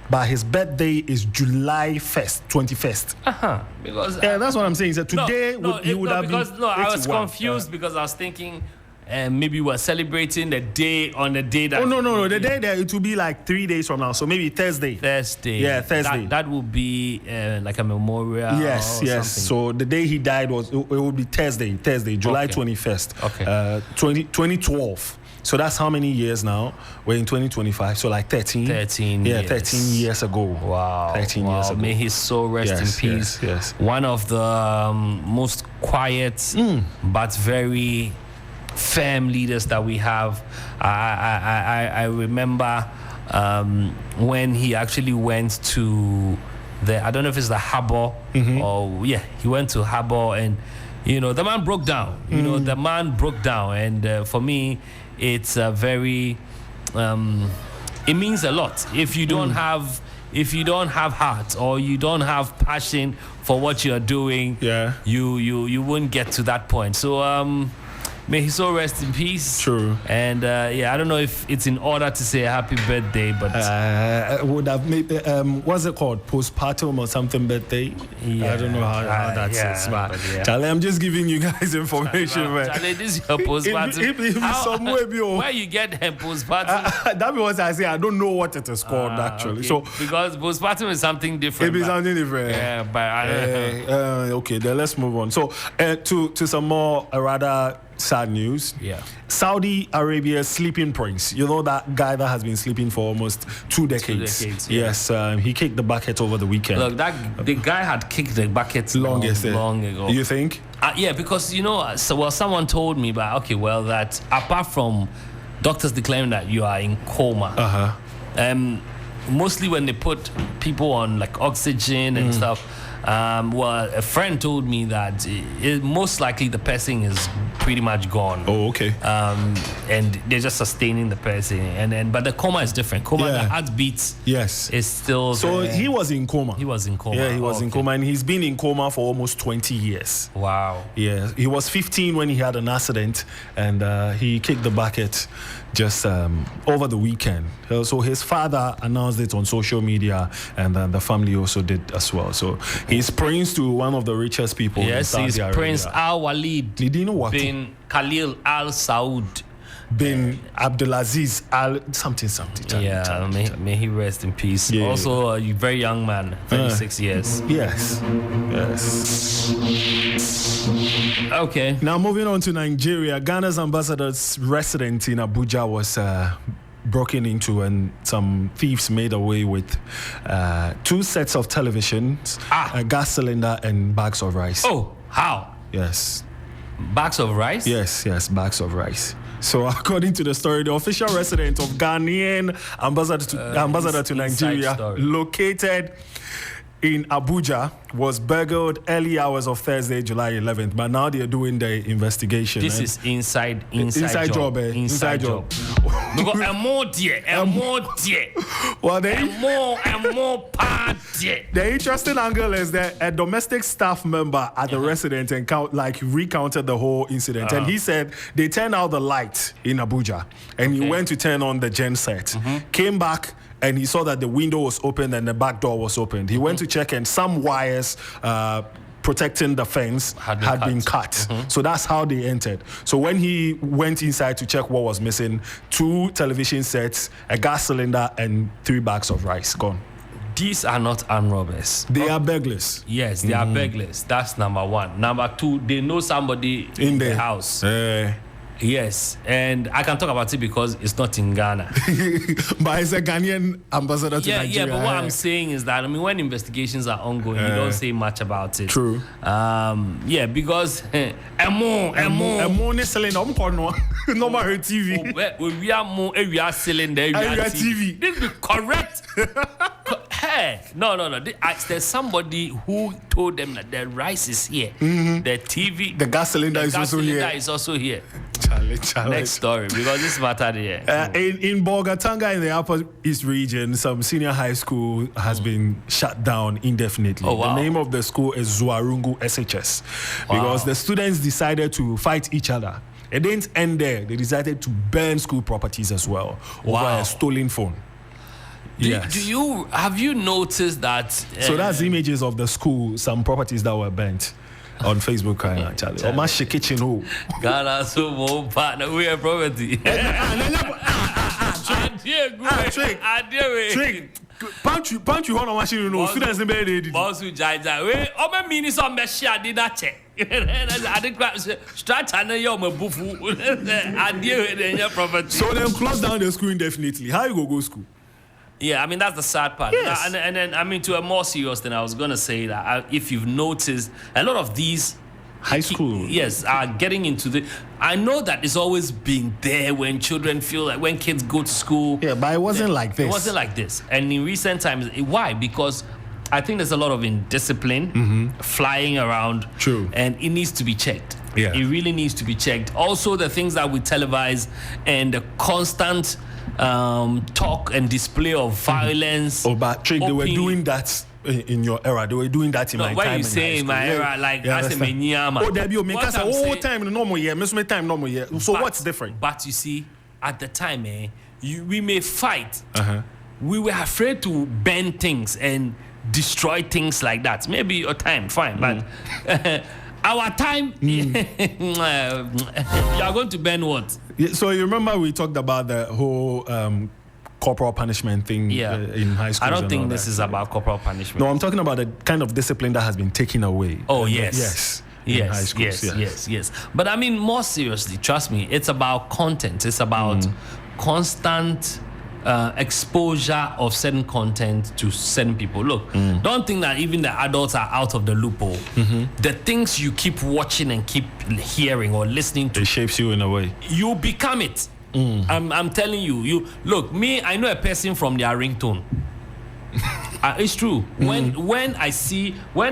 but his birthday is July 1st, 21st. Because that's what I'm saying. So today he would have been. I was confused because I was thinking maybe we're celebrating the day on the day that. Oh no! The day that it will be like 3 days from now. So maybe Thursday. Yeah, Thursday. That would be like a memorial. Yes. Something. So the day he died it would be Thursday, July 21st. Okay. 2012. So that's how many years now? We're in 2025. So like 13. 13 Yeah, years. 13 years ago. Wow. 13 years ago. May his soul rest in peace. Yes. One of the most quiet but very firm leaders that we have. I remember when he actually went to I don't know if it's the harbor or he went to harbor, and the man broke down. The man broke down, and for me, it's a very it means a lot. If you don't have heart or you don't have passion for what you're doing, you won't get to that point. So may his soul rest in peace. True. And I don't know if it's in order to say happy birthday, but I would have made what's it called, postpartum or something birthday. I don't know how that is, but Charlie, I'm just giving you guys information. Charlie, this is your postpartum. Where you get postpartum? That was I say. I don't know what it is called actually. Okay. So because postpartum is something different. It is something different. Yeah, but okay, then let's move on. So to some more rather sad news. Yeah. Saudi Arabia's sleeping prince. You know that guy that has been sleeping for almost 2 decades. 2 decades. Yes. He kicked the bucket over the weekend. Look, the guy had kicked the bucket long ago. You think? Yeah, because someone told me, but that apart from doctors declaring that you are in coma, mostly when they put people on like oxygen and stuff. A friend told me that most likely the person is pretty much gone. Oh, okay. And they're just sustaining the person, but the coma is different. The heartbeat is still. So there. he was in coma. He was in coma. Yeah, he was in coma, and he's been in coma for almost 20 years. Wow. Yeah, he was 15 when he had an accident, and he kicked the bucket just over the weekend. So his father announced it on social media, and the family also did as well. So he's prince to one of the richest people in Saudi Arabia. Yes, he's Prince Al-Walid bin Khalil Al Saud bin Abdulaziz Al something. May he rest in peace. Yeah. Also a very young man, 36 years. Yes. Okay. Now moving on to Nigeria, Ghana's ambassador's residence in Abuja was broken into, and some thieves made away with 2 sets of televisions, a gas cylinder, and bags of rice. Oh, how? Yes. Bags of rice? Yes, bags of rice. So according to the story, the official resident of Ghanaian ambassador to Nigeria, located in Abuja, was burgled early hours of Thursday, July 11th. But now they're doing the investigation. This is inside job. Inside job. Because a more dear. Well, more party. The interesting angle is that a domestic staff member at the residence recounted the whole incident, and he said they turned out the light in Abuja, and he went to turn on the gen set, came back, and he saw that the window was open and the back door was opened. He went to check, and some wires protecting the fence had been cut. So that's how they entered. So when he went inside to check what was missing, 2 television sets, a gas cylinder, and 3 bags of rice gone. These are not armed robbers. They are burglars. Yes, they are burglars. That's number 1. Number 2, they know somebody in the house. Yes, and I can talk about it because it's not in Ghana. But it's a Ghanaian ambassador to Nigeria. Yeah, but what I'm saying is that, when investigations are ongoing, you don't say much about it. True. Because normal TV. We are more cylinder, TV. This is correct. Hey, no. There's somebody who told them that the rice is here. The TV, the gas cylinder is also here. Charlie. Next story, because this mattered here. In Bolgatanga, in the Upper East region, some senior high school has been shut down indefinitely. Oh, wow. The name of the school is Zuarungu SHS, because the students decided to fight each other. It didn't end there. They decided to burn school properties as well over a stolen phone. Have you noticed that? So that's images of the school, some properties that were burnt on Facebook, actually. Or my kitchen who? Ghana so more partner we have property. Trick. Punch you on a machine, you know. Students in bed. Boss who J.E.Atta. We over minutes on Messia did not check. I think start channel your bufu. I deal with your property. So then close down the school indefinitely. How you go school? Yeah, I mean that's the sad part. Yes. And then I mean to a more serious thing, I was gonna say that if you've noticed, a lot of these high school, yes, are getting into the. I know that it's always been there when children feel like when kids go to school. Yeah, but it wasn't like this. It wasn't like this. And in recent times, why? Because I think there's a lot of indiscipline flying around. True. And it needs to be checked. Yeah. It really needs to be checked. Also, the things that we televise and the constant talk and display of violence. Oh, but Trick, they were doing that in your era. They were doing that in my time. Why you say in my era? Like that's a menyama. Oh, there be make us all time normal year. Miss me time normal year. So what's different? But you see, at the time, we may fight. We were afraid to bend things and destroy things like that. Maybe your time, fine, but our time, you are going to bend what? Yeah, so you remember we talked about the whole corporal punishment thing in high school. I don't think this is about corporal punishment. No, I'm talking about the kind of discipline that has been taken away. Oh, yes. Yes. But I mean, more seriously, trust me, it's about content. It's about constant exposure of certain content to certain people. Look, don't think that even the adults are out of the loophole. The things you keep watching and keep hearing or listening to, it shapes you in a way. You become it. I'm telling you. You look, me, I know a person from their ringtone. It's true. When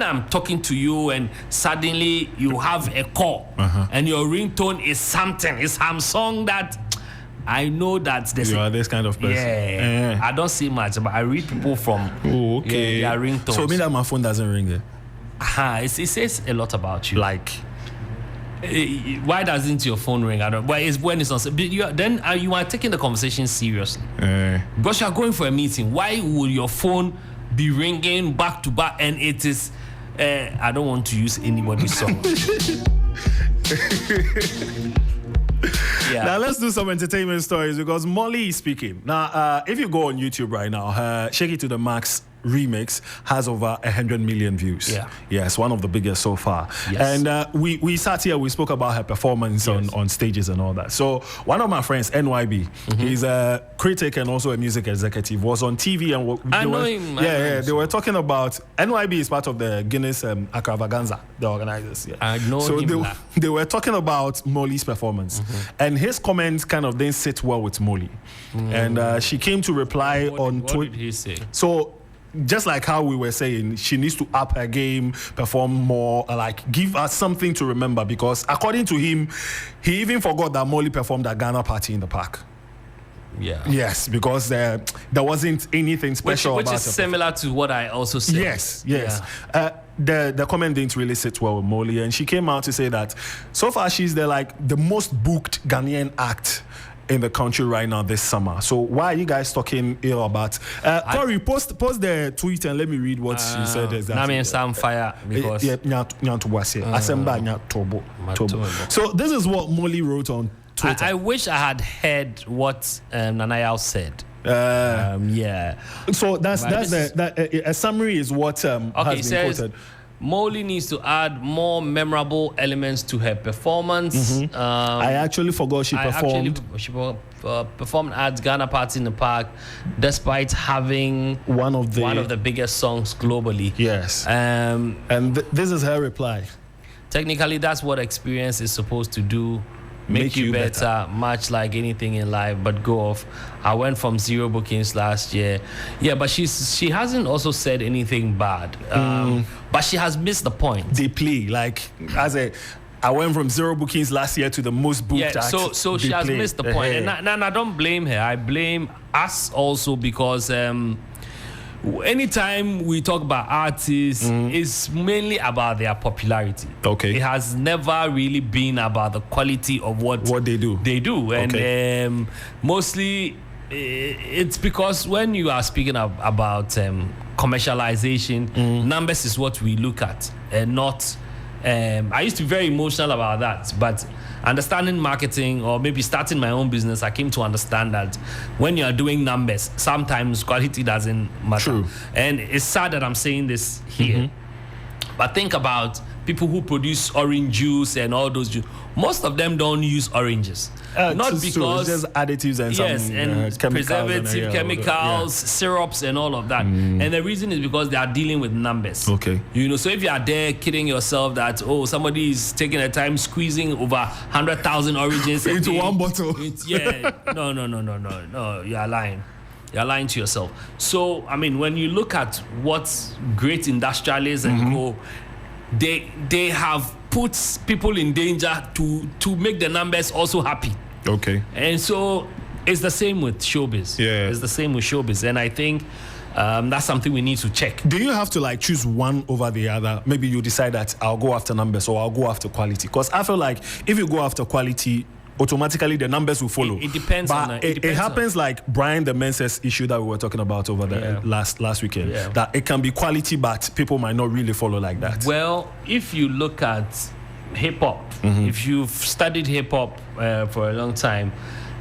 I'm talking to you and suddenly you have a call and your ringtone is something, it's some song that I know that you are this kind of person. Yeah. I don't see much, but I read people from their ringtones. So it means that my phone doesn't ring it. It says a lot about you. Like, why doesn't your phone ring? I don't. Well, it's when it's on. Then you are taking the conversation seriously. Because you are going for a meeting. Why would your phone be ringing back to back? And it is. I don't want to use anybody's song. Now let's do some entertainment stories because Molly is speaking. Now, if you go on YouTube right now, her Shake It to the Max remix has over 100 million views. Yeah. Yes, one of the biggest so far. Yes. And we sat here, we spoke about her performance on stages and all that. So one of my friends, NYB, he's a critic and also a music executive, was on TV and I know him. They were talking about NYB is part of the Guinness Extravaganza, the organizers. Yeah. I know so him. They were talking about Molly's performance, and his comments kind of didn't sit well with Molly, and she came to reply on Twitter. What did he say? So, just like how we were saying, she needs to up her game, perform more, like give us something to remember. Because according to him, he even forgot that Molly performed at Ghana party in the park. Yeah. Yes, because there wasn't anything special which about is similar to what I also said. Yes. Yeah. The comment didn't really sit well with Molly, and she came out to say that so far she's the most booked Ghanaian act in the country right now this summer. So why are you guys talking ill about? Corey, post the tweet and let me read what she said exactly. Some fire because So this is what Molly wrote on Twitter. I wish I had heard what Nanayao said. So that's a summary is what has been quoted. Molly needs to add more memorable elements to her performance. I actually forgot she performed. She performed at Ghana Party in the Park, despite having one of the biggest songs globally. Yes. And this is her reply. Technically, that's what experience is supposed to do. Make you better, much like anything in life, but go off. I went from 0 bookings last year. Yeah, but she hasn't also said anything bad. But she has missed the point. Deeply, I went from 0 bookings last year to the most booked act. So she has missed the point. And I don't blame her. I blame us also because anytime we talk about artists, it's mainly about their popularity. Okay. It has never really been about the quality of what they do. And mostly it's because when you are speaking about commercialization, numbers is what we look at, and not. I used to be very emotional about that, but understanding marketing or maybe starting my own business, I came to understand that when you are doing numbers, sometimes quality doesn't matter. True. And it's sad that I'm saying this here, but think about people who produce orange juice and all those juice. Most of them don't use oranges. Not because it's just additives and and chemicals preservative chemicals, syrups, and all of that. And the reason is because they are dealing with numbers. Okay. So if you are there kidding yourself that somebody is taking the time squeezing over 100,000 oranges into one bottle. No, you are lying. You're lying to yourself. So I mean, when you look at what great industrialists and co, they have put people in danger to make the numbers also happy. Okay. And so it's the same with showbiz. Yeah. It's the same with showbiz. And I think that's something we need to check. Do you have to like choose one over the other? Maybe you decide that I'll go after numbers or I'll go after quality. Because I feel like if you go after quality, automatically the numbers will follow. It depends but on it happens like Brian the Menses issue that we were talking about over the last weekend. Yeah. That it can be quality, but people might not really follow like that. Well, if you look at hip hop, if you've studied hip hop for a long time,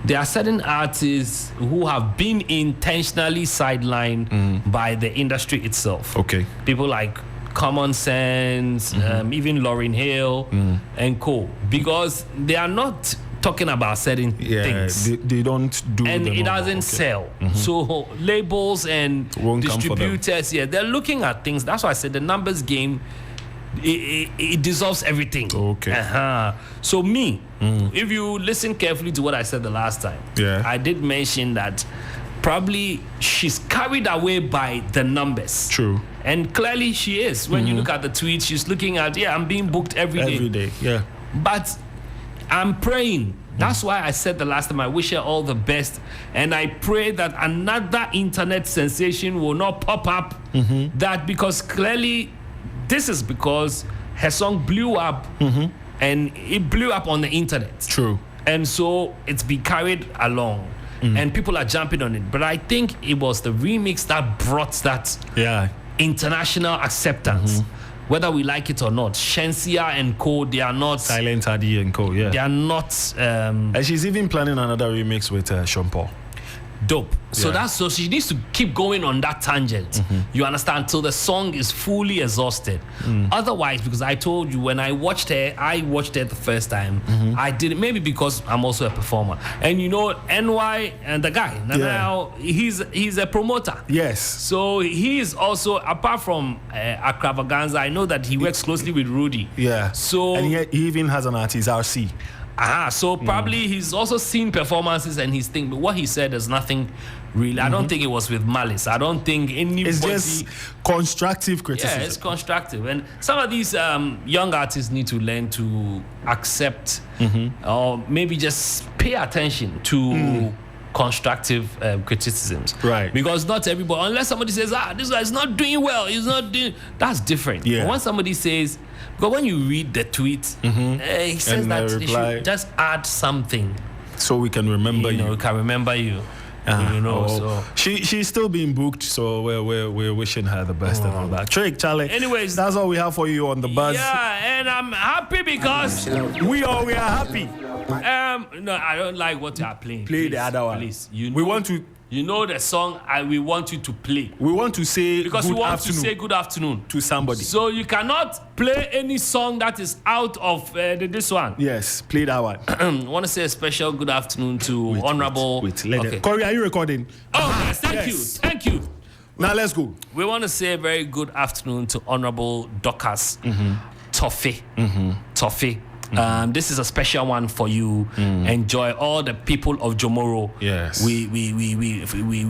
there are certain artists who have been intentionally sidelined by the industry itself. Okay. People like Common Sense, even Lauryn Hill and co. Because they are not talking about certain things. They don't do and the it doesn't sell. So labels and Won't come for them. distributors, they're looking at things. That's why I said the numbers game, it dissolves everything. Okay. So me, if you listen carefully to what I said the last time, I did mention that probably she's carried away by the numbers. True. And clearly she is. When you look at the tweets, she's looking at, I'm being booked every day. Every day, yeah. But I'm praying. That's why I said the last time, I wish her all the best. And I pray that another internet sensation will not pop up. That because clearly, this is because her song blew up and it blew up on the internet. True. And so it's been carried along. And people are jumping on it. But I think it was the remix that brought that international acceptance. Whether we like it or not. Shensia and co, they are not... Silent Adi and co, They are not... and she's even planning another remix with Sean Paul. Dope. So she needs to keep going on that tangent. You understand? Till the song is fully exhausted. Otherwise, because I told you when I watched her the first time. I didn't, maybe because I'm also a performer. And NY and the guy now he's a promoter. Yes. So he is also, apart from Akravaganza, I know that he works closely with Rudy. Yeah. So and he even has an artist, RC. So probably he's also seen performances and he's thinking, but what he said is nothing really. I don't think it was with malice. I don't think anybody... It's just constructive criticism. Yeah, it's constructive. And some of these young artists need to learn to accept or maybe just pay attention to constructive criticisms. Right. Because not everybody, unless somebody says, this guy is not doing well, he's not doing... That's different. Yeah. But when somebody says... Because when you read the tweet, he says and that they should just add something. So we can remember you. We can remember you. So. She's still being booked, so we're wishing her the best and all that. Trick, Charlie. Anyways, that's all we have for you on the buzz. Yeah, and I'm happy because we are happy. No, I don't like what you are playing. Play the other one. Please. We want to. You know the song we want you to play. We want to say because we want to say good afternoon to somebody. So you cannot play any song that is out of this one. Yes, play that one. I want to say a special good afternoon to Honorable. Corey, are you recording? Oh, yes, thank you. Now let's go. We want to say a very good afternoon to Honorable Dorcas Toffee. Toffee. This is a special one for you. Enjoy all the people of Jomoro. Yes. We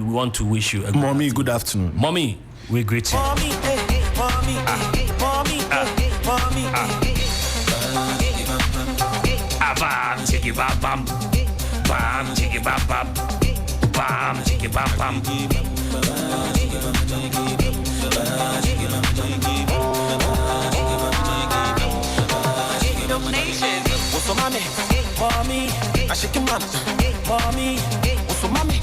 want to wish you a Mommy, good afternoon. Mommy, we greet you. Mommy, mommy, mommy, mommy. Bam, chiki bam bam. Bam, chiki bam bam. Bam, chiki bam bam. What's for mommy? Mommy, I shake your mama. Mommy, what's for mommy?